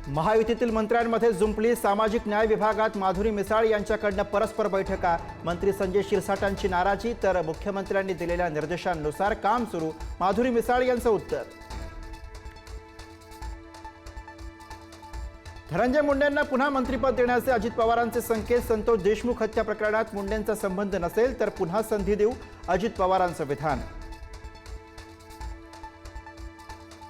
महायुतीतील मंत्र्यांमध्ये जुंपली सामाजिक न्याय विभागात माधुरी मिसाळ यांच्याकडनं परस्पर बैठका। मंत्री संजय शिरसाटांची नाराजी तर मुख्यमंत्र्यांनी दिलेल्या निर्देशांनुसार काम सुरू, माधुरी मिसाळ यांचं उत्तर। धनंजय मुंडेंना पुन्हा मंत्रिपद देण्याचे अजित पवारांचे संकेत। संतोष देशमुख हत्या प्रकरणात मुंडेंचा संबंध नसेल तर पुन्हा संधी देऊ, अजित पवारांचं विधान।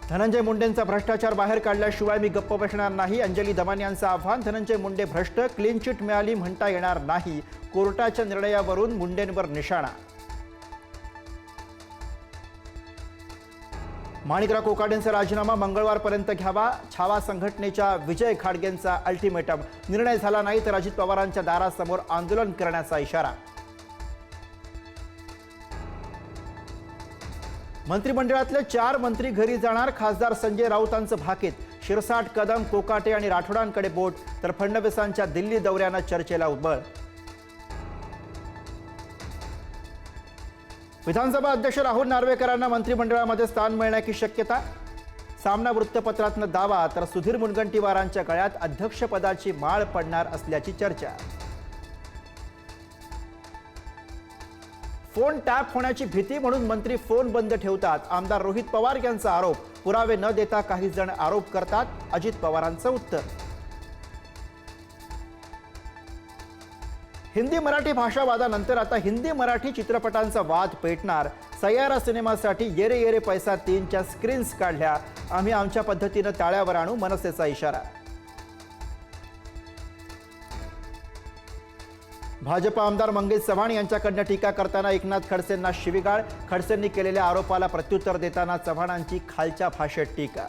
धनंजय मुंडेंचा भ्रष्टाचार बाहेर काढल्याशिवाय मी गप्प बसणार नाही, अंजली दमानी यांचं आव्हान। धनंजय मुंडे भ्रष्ट, क्लीन चिट मिळाली म्हणता येणार नाही, कोर्टाच्या निर्णयावरून मुंडेंवर निशाणा। माणिकराव कोकाटेंचा राजीनामा मंगळवारपर्यंत घ्यावा, छावा संघटनेच्या विजय खाडगेंचा अल्टिमेटम। निर्णय झाला नाही तर अजित पवारांच्या दारासमोर आंदोलन करण्याचा इशारा। मंत्रिमंडळातले 4 मंत्री घरी जाणार, खासदार संजय राऊतांचं भाकीत। शिरसाट, कदम, कोकाटे आणि राठोडांकडे बोट, तर फडणवीसांच्या दिल्ली दौऱ्यानं चर्चेला उबळ। विधानसभा अध्यक्ष राहुल नार्वेकरांना मंत्रिमंडळामध्ये स्थान मिळण्याची शक्यता। सामना वृत्तपत्रातनं दावा तर सुधीर मुनगंटीवारांच्या गळ्यात अध्यक्षपदाची माळ पडणार असल्याची चर्चा। फोन टॅप होण्याची भीती म्हणून मंत्री फोन बंद ठेवतात, आमदार रोहित पवार यांचा आरोप। पुरावे न देता काही जण आरोप करतात, अजित पवारांचं उत्तर। हिंदी मराठी भाषा वादानंतर आता हिंदी मराठी चित्रपटांचा वाद पेटणार। सय्यारा सिनेमासाठी येरे येरे पैसा 3च्या स्क्रीन्स काढल्या, आम्ही आमच्या पद्धतीनं ताळ्यावर आणू, मनसेचा इशारा। भाजप आमदार मंगेश चव्हाण यांच्याकडनं टीका करताना एकनाथ खडसेंना शिवीगाळ। खडसेंनी केलेल्या आरोपाला प्रत्युत्तर देताना चव्हाणांची खालच्या भाषेत टीका।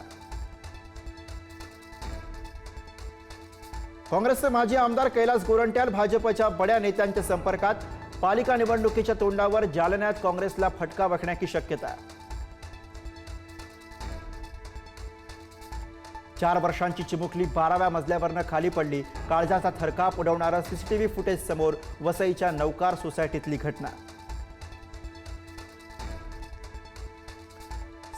काँग्रेसचे माजी आमदार कैलास गोरंट्याल भाजपच्या बड्या नेत्यांच्या संपर्कात। पालिका निवडणुकीच्या तोंडावर जालन्यात काँग्रेसला फटका बसण्याची शक्यता। 4 वर्षांची चिमुकली 12व्या मजल्यावरनं खाली पडली, काळजाचा थरकाप उडवणारं सीसीटीव्ही फुटेज समोर। वसईच्या नौकार सोसायटीतली घटना।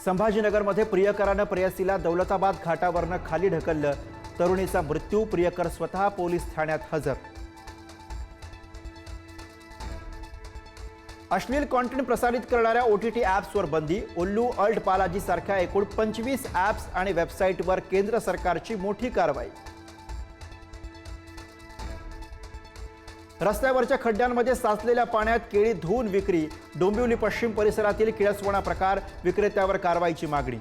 संभाजीनगरमध्ये प्रियकरानं प्रेयसीला दौलताबाद घाटावरनं खाली ढकललं, तरुणीचा मृत्यू। प्रियकर स्वतः पोलीस ठाण्यात हजर। अश्लील कॉन्टेंट प्रसारित करणाऱ्या OTT ॲप्सवर बंदी। उल्लू, अल्ट बालाजी सारख्या एकूण 25 ॲप्स आणि वेबसाईटवर केंद्र सरकारची मोठी कारवाई। रस्त्यावरच्या खड्ड्यांमध्ये साचलेल्या पाण्यात केळी धुवून विक्री। डोंबिवली पश्चिम परिसरातील किळसवणा प्रकार, विक्रेत्यावर कारवाईची मागणी।